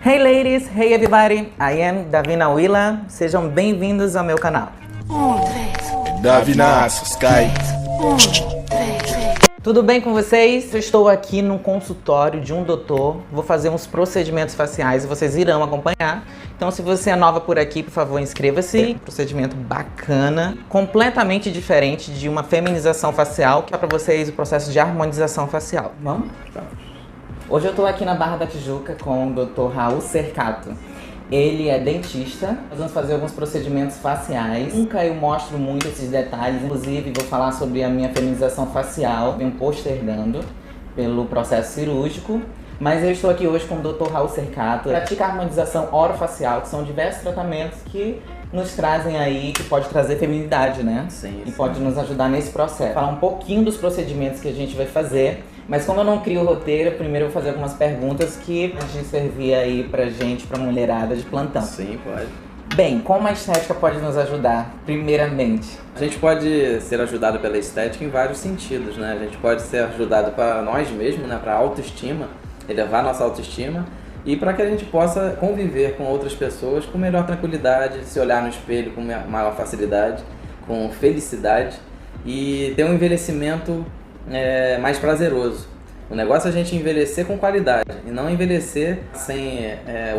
Hey ladies, hey everybody, I am Davina Willa, sejam bem-vindos ao meu canal. Davina Sky. Tudo bem com vocês? Eu estou aqui no consultório de um doutor, vou fazer uns procedimentos faciais e vocês irão acompanhar. Então se você é nova por aqui, por favor, inscreva-se. Procedimento bacana, completamente diferente de uma feminização facial, que é para vocês o processo de harmonização facial. Vamos? Hoje eu tô aqui na Barra da Tijuca com o Dr. Raul Cercato. Ele é dentista, nós vamos fazer alguns procedimentos faciais. Nunca eu mostro muito esses detalhes, inclusive vou falar sobre a minha feminização facial, venho postergando pelo processo cirúrgico. Mas eu estou aqui hoje com o Dr. Raul Cercato. Pratica a harmonização orofacial, que são diversos tratamentos que nos trazem aí, que pode trazer feminilidade, né? Sim. E pode nos ajudar nesse processo. Falar um pouquinho dos procedimentos que a gente vai fazer. Mas como eu não crio o roteiro, primeiro eu vou fazer algumas perguntas que a gente servir aí pra gente, pra mulherada de plantão. Sim, pode. Bem, como a estética pode nos ajudar, primeiramente? A gente pode ser ajudado pela estética em vários sentidos, né? A gente pode ser ajudado para nós mesmos, né? Para autoestima, elevar nossa autoestima e para que a gente possa conviver com outras pessoas com melhor tranquilidade, se olhar no espelho com maior facilidade, com felicidade e ter um envelhecimento mais prazeroso. O negócio é a gente envelhecer com qualidade e não envelhecer sem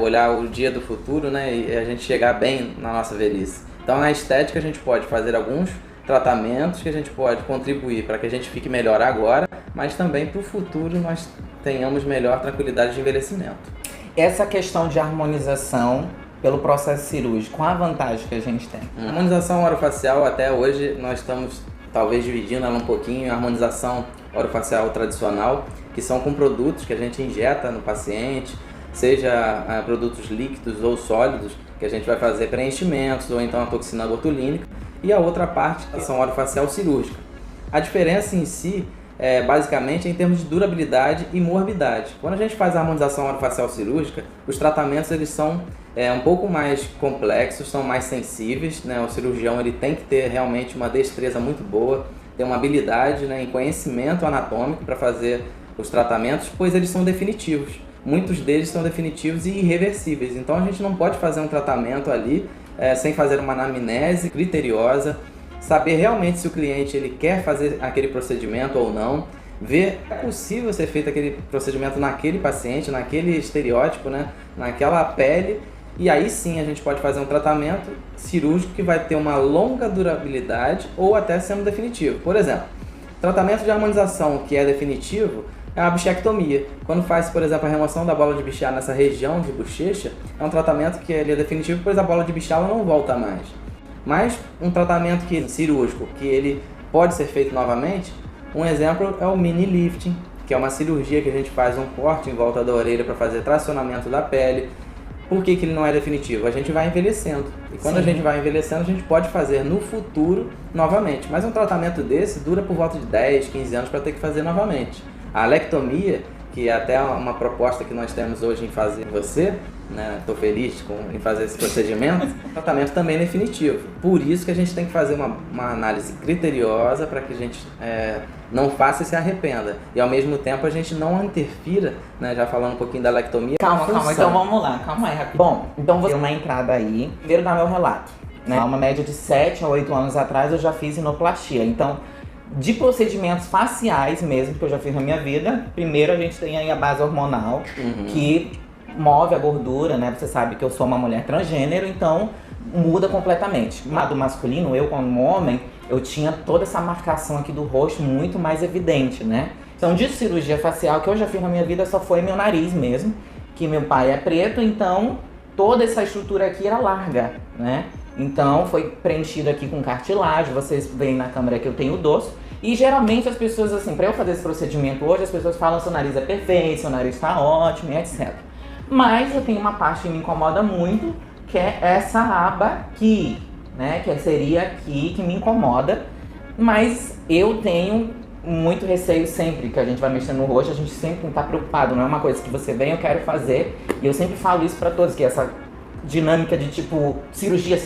olhar o dia do futuro, né? E a gente chegar bem na nossa velhice. Então na estética a gente pode fazer alguns tratamentos que a gente pode contribuir para que a gente fique melhor agora, mas também para o futuro nós tenhamos melhor tranquilidade de envelhecimento. Essa questão de harmonização pelo processo cirúrgico, qual a vantagem que a gente tem? A harmonização orofacial, até hoje nós estamos talvez dividindo ela um pouquinho, a harmonização orofacial tradicional, que são com produtos que a gente injeta no paciente, seja produtos líquidos ou sólidos, que a gente vai fazer preenchimentos ou então a toxina botulínica, e a outra parte, a harmonização orofacial cirúrgica. A diferença em si basicamente em termos de durabilidade e morbidade. Quando a gente faz a harmonização orofacial cirúrgica, os tratamentos eles são um pouco mais complexos, são mais sensíveis, né? O cirurgião ele tem que ter realmente uma destreza muito boa, ter uma habilidade, né, em conhecimento anatômico para fazer os tratamentos, pois eles são definitivos. Muitos deles são definitivos e irreversíveis, então a gente não pode fazer um tratamento ali sem fazer uma anamnese criteriosa, saber realmente se o cliente ele quer fazer aquele procedimento ou não, ver se é possível ser feito aquele procedimento naquele paciente, naquele estereótipo, né, naquela pele, e aí sim a gente pode fazer um tratamento cirúrgico que vai ter uma longa durabilidade ou até sendo definitivo. Por exemplo, tratamento de harmonização que é definitivo é a bichectomia. Quando faz, por exemplo, a remoção da bola de bichar nessa região de bochecha, é um tratamento que ele é definitivo, pois a bola de bichar ela não volta mais. Mas um tratamento cirúrgico que ele pode ser feito novamente, um exemplo é o mini lifting, que é uma cirurgia que a gente faz um corte em volta da orelha para fazer tracionamento da pele. Por que ele não é definitivo? A gente vai envelhecendo. E quando a gente vai envelhecendo, a gente pode fazer no futuro novamente. Mas um tratamento desse dura por volta de 10, 15 anos para ter que fazer novamente. A alectomia, que é até uma proposta que nós temos hoje em fazer você, né? Estou feliz em fazer esse procedimento. O tratamento também é definitivo. Por isso que a gente tem que fazer uma análise criteriosa para que a gente não faça e se arrependa. E ao mesmo tempo a gente não interfira, né? Já falando um pouquinho da alectomia. Calma, então vamos lá, calma aí rapidinho. Bom, então vou ter uma entrada aí. Primeiro dar meu relato, né? Uma média de 7 a 8 anos atrás eu já fiz rinoplastia. Então, de procedimentos faciais mesmo que eu já fiz na minha vida, primeiro a gente tem aí a base hormonal, que move a gordura, né? Você sabe que eu sou uma mulher transgênero, então muda completamente. No lado masculino, eu como homem, eu tinha toda essa marcação aqui do rosto muito mais evidente, né? Então de cirurgia facial que eu já fiz na minha vida só foi meu nariz mesmo, que meu pai é preto, então toda essa estrutura aqui era larga, né? Então foi preenchido aqui com cartilagem, vocês veem na câmera que eu tenho o dorso. E geralmente as pessoas, assim, pra eu fazer esse procedimento hoje, as pessoas falam seu nariz é perfeito, seu nariz tá ótimo e etc. Mas eu tenho uma parte que me incomoda muito, que é essa aba aqui, né? Que seria aqui, que me incomoda. Mas eu tenho muito receio sempre que a gente vai mexer no rosto, a gente sempre tá preocupado. Não é uma coisa que você vem, eu quero fazer. E eu sempre falo isso pra todos, que essa dinâmica de tipo cirurgia,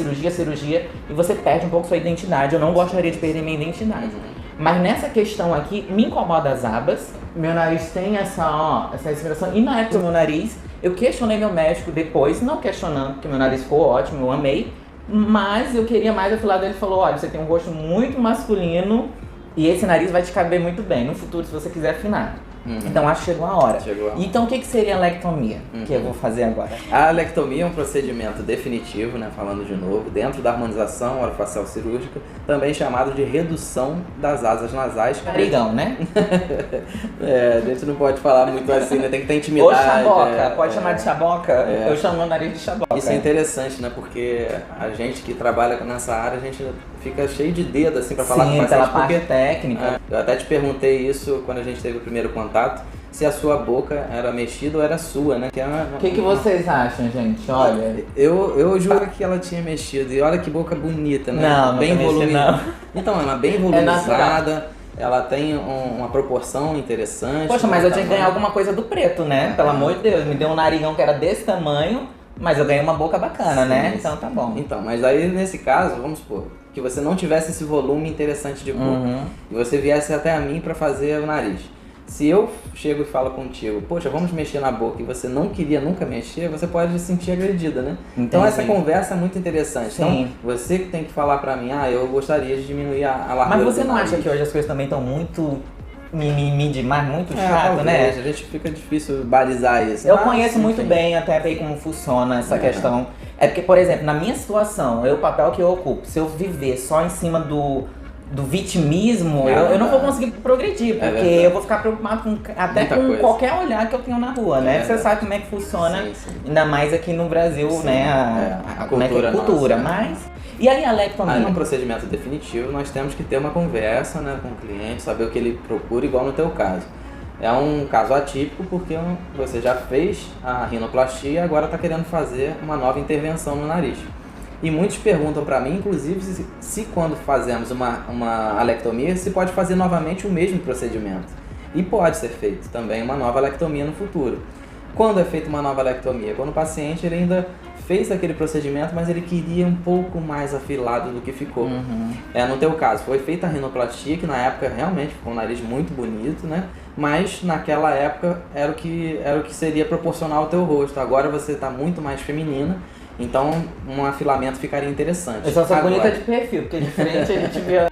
e você perde um pouco sua identidade. Eu não gostaria de perder minha identidade. Mas nessa questão aqui, me incomoda as abas. Meu nariz tem essa expressão, e na época do meu nariz, Eu questionei meu médico depois, não questionando, porque meu nariz ficou ótimo, eu amei. Mas eu queria mais, eu fui lá dele e falou, olha, você tem um rosto muito masculino e esse nariz vai te caber muito bem no futuro se você quiser afinar. Então acho que chegou a hora. Então o que seria a lectomia, que eu vou fazer agora? A lectomia é um procedimento definitivo, né, falando de novo, dentro da harmonização orofacial cirúrgica, também chamado de redução das asas nasais. Narigão, né? A gente não pode falar muito assim, né? Tem que ter intimidade. Ou chaboca, pode chamar de chaboca? Eu chamo meu nariz de chaboca. Isso é interessante, né? Porque a gente que trabalha nessa área, a gente fica cheio de dedo assim pra falar com o paciente. Pela parte técnica. Eu até te perguntei isso quando a gente teve o primeiro contato, se a sua boca era mexida ou era sua, né? O que vocês acham, gente? Olha. Eu juro que ela tinha mexido. E olha que boca bonita, né? Não, bem volumizada. Então, ela é bem volumizada. Ela tem uma proporção interessante. Poxa, mas eu tinha que ganhar alguma coisa do preto, né? Pelo amor de Deus, me deu um narigão que era desse tamanho, mas eu ganhei uma boca bacana, né? Então tá bom. Então, mas aí nesse caso, vamos supor, que você não tivesse esse volume interessante de boca e você viesse até a mim pra fazer o nariz. Se eu chego e falo contigo, poxa, vamos mexer na boca, e você não queria nunca mexer, você pode se sentir agredida, né? Entendi. Então essa conversa é muito interessante. Sim. Então você que tem que falar pra mim, eu gostaria de diminuir a largura. Mas você do não nariz. acha que hoje as coisas também estão muito mimimi demais, muito chato, talvez, né? A gente fica difícil balizar isso. Eu conheço muito bem até bem como funciona essa questão. É porque, por exemplo, na minha situação, o papel que eu ocupo, se eu viver só em cima do vitimismo, eu não vou conseguir progredir, porque eu vou ficar preocupado com qualquer olhar que eu tenho na rua, né? Você sabe como é que funciona, ainda mais aqui no Brasil, né? A cultura. Mas... E aí a lectomia? Aí, num procedimento definitivo, nós temos que ter uma conversa, né, com o cliente, saber o que ele procura, igual no teu caso. É um caso atípico porque você já fez a rinoplastia e agora está querendo fazer uma nova intervenção no nariz. E muitos perguntam para mim, inclusive, se quando fazemos uma alectomia, se pode fazer novamente o mesmo procedimento. E pode ser feito também uma nova alectomia no futuro. Quando é feita uma nova alectomia? Quando o paciente ele ainda fez aquele procedimento, mas ele queria um pouco mais afilado do que ficou. No teu caso, foi feita a rinoplastia, que na época realmente ficou um nariz muito bonito, né? Mas naquela época era o que seria proporcional ao teu rosto. Agora você está muito mais feminina. Então, um afilamento ficaria interessante. Eu só sou bonita de perfil, porque de frente a gente vê...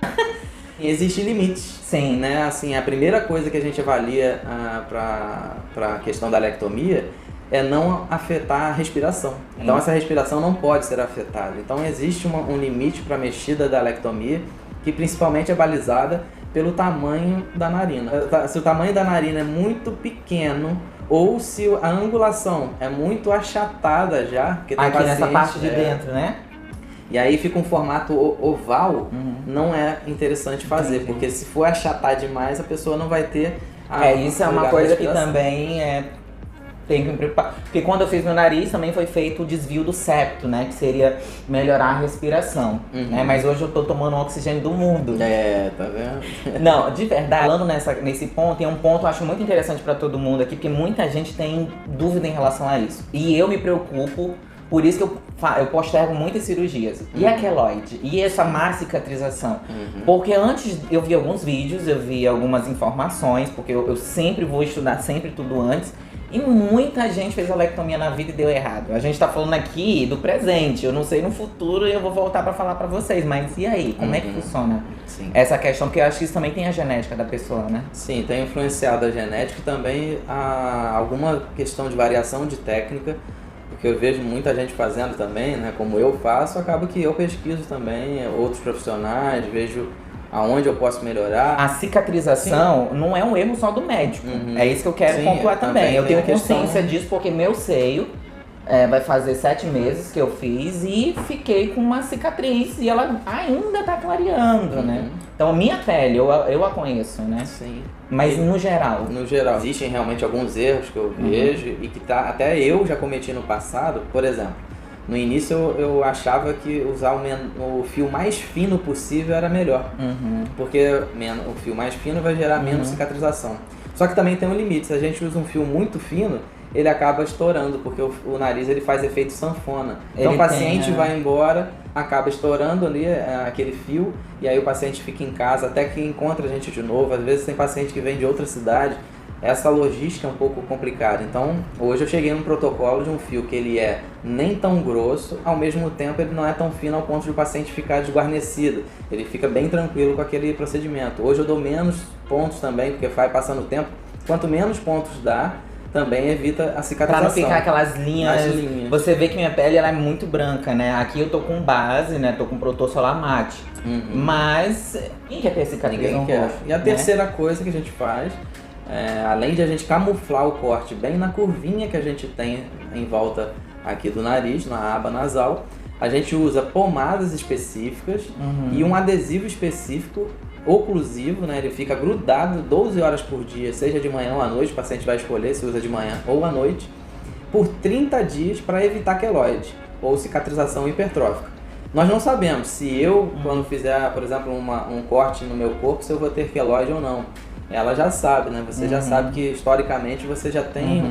E existem limites. Sim. Né? Assim, a primeira coisa que a gente avalia para a questão da alectomia é não afetar a respiração. Então, essa respiração não pode ser afetada. Então, existe um limite para a mexida da alectomia, que principalmente é balizada pelo tamanho da narina. Se o tamanho da narina é muito pequeno, ou se a angulação é muito achatada já, porque tem aqui nessa parte de dentro, né? E aí fica um formato oval, não é interessante fazer, porque se for achatar demais, a pessoa não vai ter isso é uma coisa que também tem que me preocupar. Porque quando eu fiz meu nariz, também foi feito o desvio do septo, né? Que seria melhorar a respiração. Né? Mas hoje eu tô tomando o oxigênio do mundo. Tá vendo? Não, de verdade, falando nesse ponto, tem um ponto que eu acho muito interessante pra todo mundo aqui, porque muita gente tem dúvida em relação a isso. E eu me preocupo, por isso que eu postergo muitas cirurgias. E a queloide? E essa má cicatrização? Porque antes eu vi alguns vídeos, eu vi algumas informações, porque eu sempre vou estudar sempre tudo antes. E muita gente fez alectomia na vida e deu errado. A gente tá falando aqui do presente, eu não sei no futuro e eu vou voltar pra falar pra vocês. Mas e aí, como é que funciona essa questão? Porque eu acho que isso também tem a genética da pessoa, né? Sim, tem influenciado a genética e também alguma questão de variação de técnica. Porque eu vejo muita gente fazendo também, né? Como eu faço, acaba que eu pesquiso também outros profissionais, vejo aonde eu posso melhorar. A cicatrização não é um erro só do médico. É isso que eu quero pontuar também. Eu tenho consciência disso porque meu seio vai fazer 7 meses que eu fiz e fiquei com uma cicatriz e ela ainda tá clareando, né? Então a minha pele, eu a conheço, né? Sim. Mas no geral? No geral, existem realmente alguns erros que eu vejo e que até eu já cometi no passado. Por exemplo, no início eu achava que usar o fio mais fino possível era melhor. Porque o fio mais fino vai gerar menos cicatrização. Só que também tem um limite. Se a gente usa um fio muito fino, ele acaba estourando, porque o nariz ele faz efeito sanfona. Então o paciente vai embora, acaba estourando ali aquele fio, e aí o paciente fica em casa até que encontra a gente de novo. Às vezes tem paciente que vem de outra cidade, essa logística é um pouco complicada. Então, hoje eu cheguei num protocolo de um fio que ele é nem tão grosso, ao mesmo tempo ele não é tão fino ao ponto de o paciente ficar desguarnecido. Ele fica bem tranquilo com aquele procedimento. Hoje eu dou menos pontos também, porque vai passando o tempo. Quanto menos pontos dá, também evita a cicatrização. Pra não ficar aquelas linhas. Você vê que minha pele ela é muito branca, né? Aqui eu tô com base, né? Tô com protetor solar mate. Mas quem quer ter cicatriz no rosto? E a terceira coisa que a gente faz, além de a gente camuflar o corte bem na curvinha que a gente tem em volta aqui do nariz, na aba nasal, a gente usa pomadas específicas e um adesivo específico oclusivo, né? Ele fica grudado 12 horas por dia, seja de manhã ou à noite, o paciente vai escolher se usa de manhã ou à noite, por 30 dias para evitar queloide ou cicatrização hipertrófica. Nós não sabemos se eu, quando fizer, por exemplo, um corte no meu corpo, se eu vou ter queloide ou não. Ela já sabe, né? Você já sabe que historicamente você já tem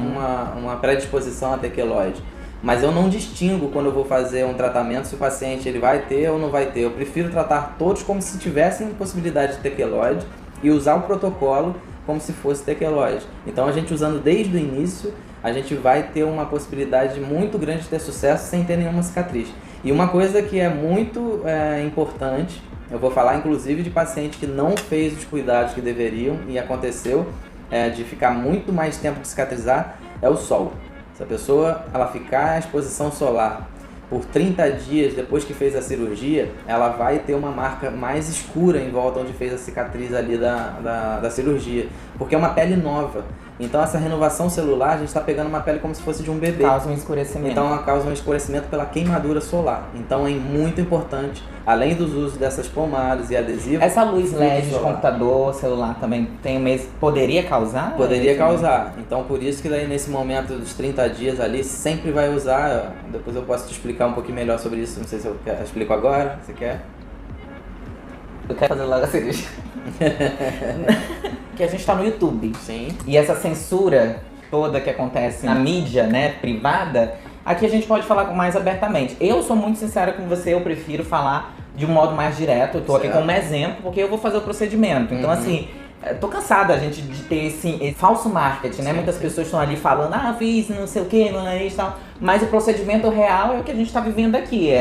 uma predisposição a ter queloide. Mas eu não distingo quando eu vou fazer um tratamento se o paciente ele vai ter ou não vai ter. Eu prefiro tratar todos como se tivessem possibilidade de ter queloide e usar o protocolo como se fosse ter queloide. Então a gente usando desde o início, a gente vai ter uma possibilidade muito grande de ter sucesso sem ter nenhuma cicatriz. E uma coisa que é muito importante, eu vou falar inclusive de paciente que não fez os cuidados que deveriam e aconteceu de ficar muito mais tempo de cicatrizar, é o sol. Se a pessoa ela ficar à exposição solar por 30 dias depois que fez a cirurgia, ela vai ter uma marca mais escura em volta onde fez a cicatriz ali da cirurgia, porque é uma pele nova. Então essa renovação celular, a gente está pegando uma pele como se fosse de um bebê. Causa um escurecimento. Então ela causa um escurecimento pela queimadura solar. Então é muito importante, além dos usos dessas pomadas e adesivos... Essa luz LED de computador, celular também tem o mesmo... Poderia causar? Poderia causar. Então por isso que daí nesse momento dos 30 dias ali, sempre vai usar... Depois eu posso te explicar um pouquinho melhor sobre isso. Não sei se eu explico agora. Você quer? Eu quero fazer logo a cirurgia. Que a gente tá no YouTube. Sim. E essa censura toda que acontece na mídia, né, privada, aqui a gente pode falar mais abertamente. Eu sou muito sincera com você, eu prefiro falar de um modo mais direto. Eu tô aqui como exemplo, porque eu vou fazer o procedimento. Então, assim, tô cansada, gente, de ter esse falso marketing, né? Muitas pessoas estão ali falando, fiz não sei o que, não é isso e tal. Mas o procedimento real é o que a gente tá vivendo aqui,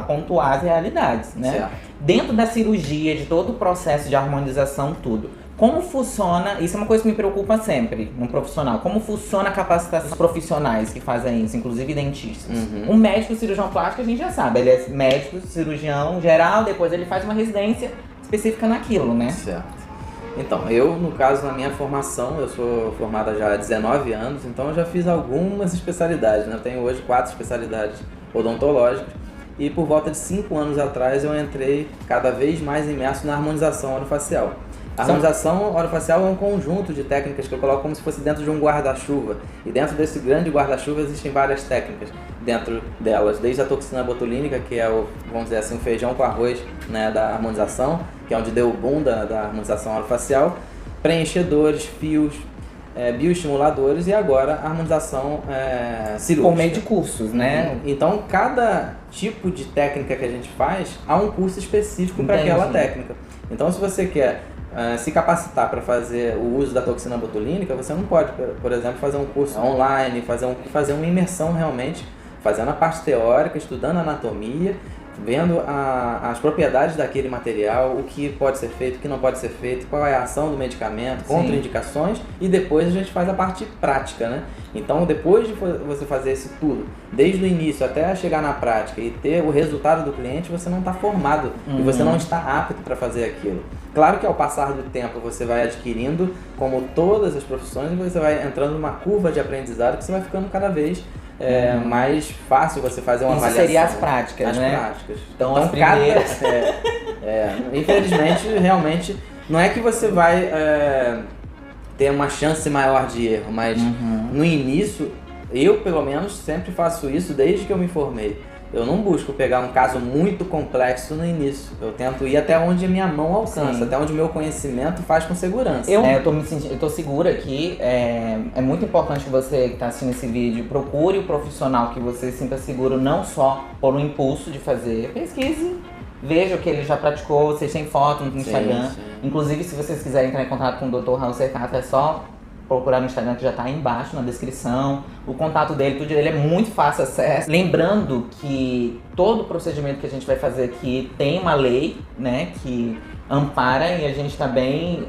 pontuar as realidades, né? Certo. Dentro da cirurgia, de todo o processo de harmonização, tudo. Como funciona, isso é uma coisa que me preocupa sempre, no profissional, como funciona a capacitação dos profissionais que fazem isso, inclusive dentistas. Um médico cirurgião plástico a gente já sabe, ele é médico, cirurgião geral, depois ele faz uma residência específica naquilo, né? Certo. Então, eu, no caso, na minha formação, eu sou formada já há 19 anos, então eu já fiz algumas especialidades, né? Eu tenho hoje 4 especialidades odontológicas e por volta de 5 anos atrás eu entrei cada vez mais imerso na harmonização orofacial. A harmonização orofacial é um conjunto de técnicas que eu coloco como se fosse dentro de um guarda-chuva. E dentro desse grande guarda-chuva existem várias técnicas dentro delas. Desde a toxina botulínica, que é vamos dizer assim, o feijão com arroz, né, da harmonização, que é onde deu o boom da harmonização orofacial, preenchedores, fios, bioestimuladores e agora a harmonização cirúrgica. Por meio de cursos, né? Então, cada tipo de técnica que a gente faz, há um curso específico para aquela técnica. Então, se você quer se capacitar para fazer o uso da toxina botulínica, você não pode, por exemplo, fazer um curso online, fazer uma imersão realmente, fazendo a parte teórica, estudando a anatomia, vendo as propriedades daquele material, o que pode ser feito, o que não pode ser feito, qual é a ação do medicamento, contraindicações, e depois a gente faz a parte prática, né? Então, depois de você fazer isso tudo, desde o início até chegar na prática e ter o resultado do cliente, você não está formado e você não está apto para fazer aquilo. Claro que ao passar do tempo você vai adquirindo, como todas as profissões, e você vai entrando numa curva de aprendizado que você vai ficando cada vez mais fácil você fazer uma avaliação. Seria as práticas, né? As práticas. Então as primeiras... infelizmente, realmente, não é que você vai ter uma chance maior de erro, mas no início, eu pelo menos sempre faço isso desde que eu me formei. Eu não busco pegar um caso muito complexo no início. Eu tento ir até onde a minha mão alcança, até onde o meu conhecimento faz com segurança. Eu tô segura que é muito importante que você que está assistindo esse vídeo procure o profissional que você se sinta seguro, não só por um impulso de fazer. Pesquise, veja o que ele já praticou, vocês têm foto no Instagram. Inclusive, se vocês quiserem entrar em contato com o Dr. Raul Sercato, é só procurar no Instagram, que já tá aí embaixo na descrição. O contato dele, tudo dele é muito fácil acesso. Lembrando que todo procedimento que a gente vai fazer aqui tem uma lei, né, que ampara, e a gente tá bem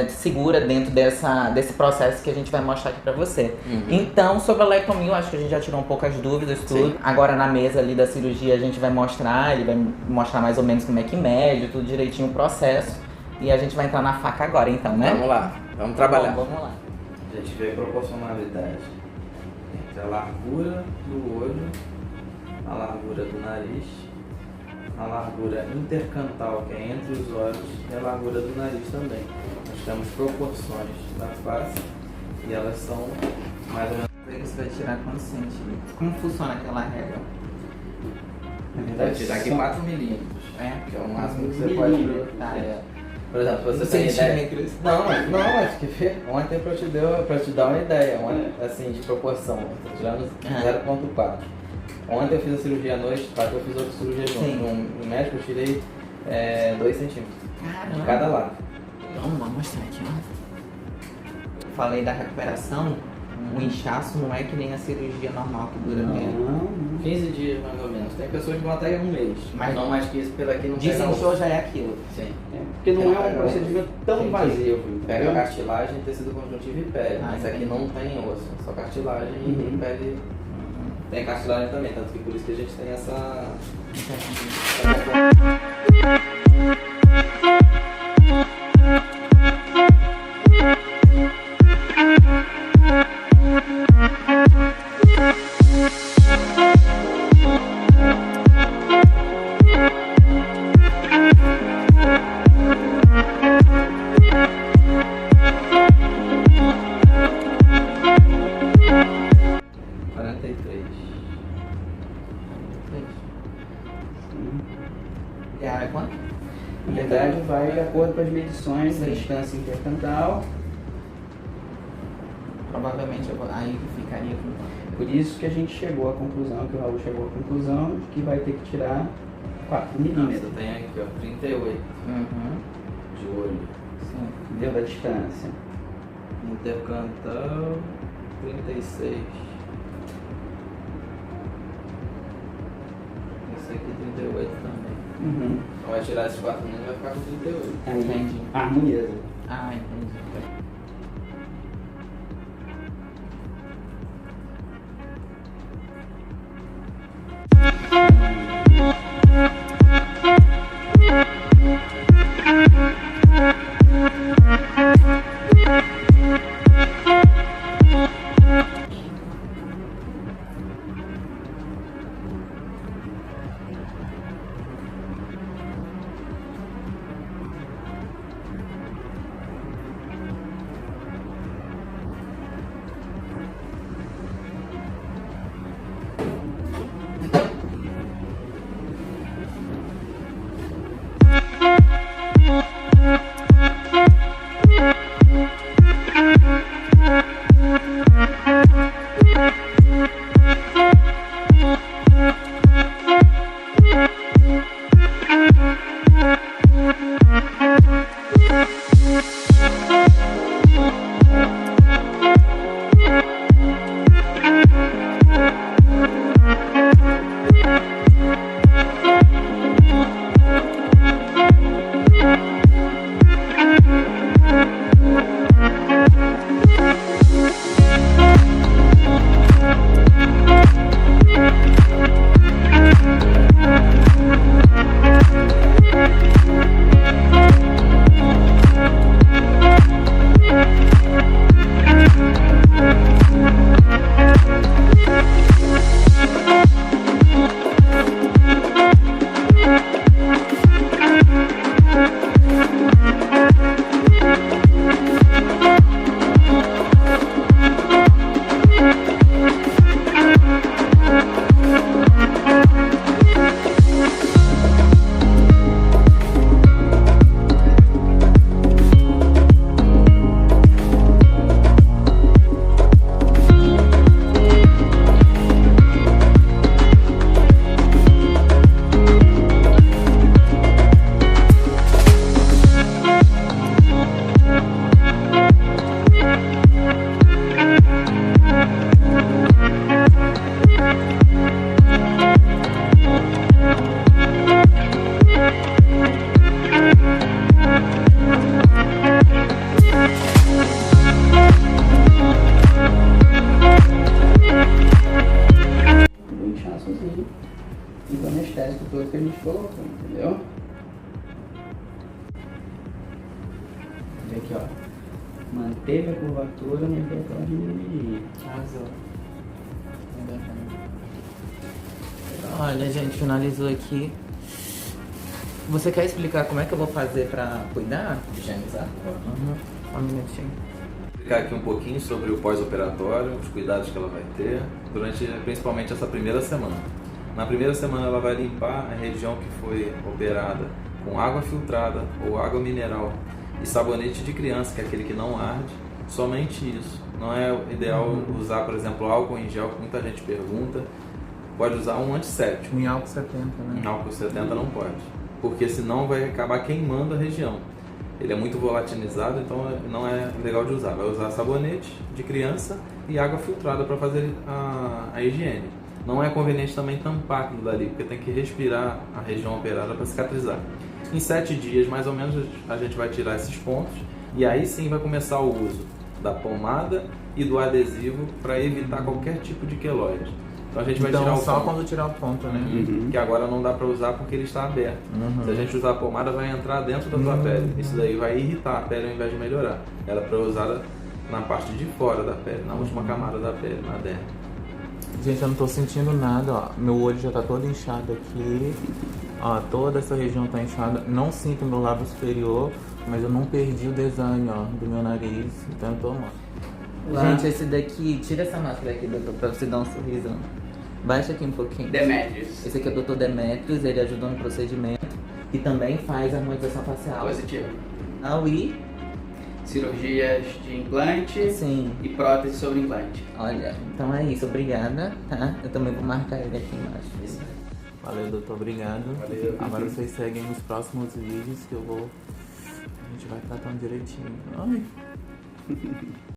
segura dentro desse processo que a gente vai mostrar aqui pra você. Então, sobre a lectomia, eu acho que a gente já tirou um pouco as dúvidas, tudo. Sim. Agora na mesa ali da cirurgia a gente vai mostrar, ele vai mostrar mais ou menos como é que mede, tudo direitinho o processo. E a gente vai entrar na faca agora, então, né? Vamos lá, vamos trabalhar. Bom, vamos lá. A gente vê a proporcionalidade entre a largura do olho, a largura do nariz, a largura intercantal, que é entre os olhos, e a largura do nariz também. Nós temos proporções da face e elas são mais ou menos... Você vai tirar quantos centímetros? Como funciona aquela regra? Vai tirar aqui 4 milímetros, que é o máximo que você pode... Por exemplo, você tem ideia... Não, acho que ontem pra te dar uma ideia, assim, de proporção, tô tirando 0,4. Ontem eu fiz a cirurgia à noite, eu fiz outra cirurgia junto. No médico eu tirei 2 centímetros. Caramba. De cada lado. Vamos mostrar aqui, ó. Falei da recuperação, o inchaço não é que nem a cirurgia normal que dura mesmo. 15 dias mais ou menos. Tem pessoas que vão até 1 mês, mas não mais que isso, pela aqui não pega. Desinchou já é aquilo. Sim. Porque não é um procedimento tão invasivo. Pega cartilagem, tecido conjuntivo e pele. Mas aqui não tem osso, só cartilagem e pele. Tem cartilagem também, tanto que por isso que a gente tem essa... E a área quanto? Na verdade, vai de acordo com as medições da distância intercantal. Provavelmente aí ficaria com... Por isso que a gente chegou à conclusão, que o Raul chegou à conclusão, de que vai ter que tirar 4 milímetros. Você tem aqui, ó, 38 de olho. Sim. Deu da distância. Intercantal, 36. Esse aqui 38 também. Então vai tirar esses 4 milímetros e vai ficar com 38. Aí, Entendi. harmoniza. Ah, entendi. e do anestésico todo que a gente colocou, entendeu? Olha aqui, ó. Manteve a curvatura, mas deu pra diminuir. Arrasou. Olha, gente, finalizou aqui. Você quer explicar como é que eu vou fazer pra cuidar? Higienizar? Um minutinho. Explicar aqui um pouquinho sobre o pós-operatório, os cuidados que ela vai ter durante principalmente essa primeira semana. Na primeira semana ela vai limpar a região que foi operada com água filtrada ou água mineral e sabonete de criança, que é aquele que não arde, somente isso. Não é ideal usar, por exemplo, álcool em gel, que muita gente pergunta. Pode usar um antisséptico. Em álcool 70, né? Em álcool 70 não pode, porque senão vai acabar queimando a região. Ele é muito volatilizado, então não é legal de usar. Vai usar sabonete de criança e água filtrada para fazer a higiene. Não é conveniente também tampar aquilo dali, porque tem que respirar a região operada para cicatrizar. Em 7 dias, mais ou menos, a gente vai tirar esses pontos e aí sim vai começar o uso da pomada e do adesivo para evitar qualquer tipo de queloide. Então a gente vai tirar o só ponto. quando tirar o ponto, né? Que agora não dá para usar porque ele está aberto. Se a gente usar a pomada, vai entrar dentro da tua pele. Isso daí vai irritar a pele ao invés de melhorar. Ela é para usar na parte de fora da pele, na última camada da pele, na derme. Gente, eu não tô sentindo nada, ó. Meu olho já tá todo inchado aqui. Ó, toda essa região tá inchada. Não sinto meu lábio superior, mas eu não perdi o desenho, ó, do meu nariz. Então eu tô mal. Gente, esse daqui, tira essa máscara aqui, doutor, pra você dar um sorriso. Baixa aqui um pouquinho. Demetrius. Esse aqui é o Dr. Demetrius, ele ajuda no procedimento e também faz a harmonização facial. Positivo. Ah, oui? Cirurgias de implante Sim. e prótese sobre implante. Olha, então é isso, obrigada, tá? Eu também vou marcar ele aqui embaixo. Valeu, doutor, obrigado. Valeu. Agora vocês seguem nos próximos vídeos que eu vou... A gente vai tratando direitinho. Ai.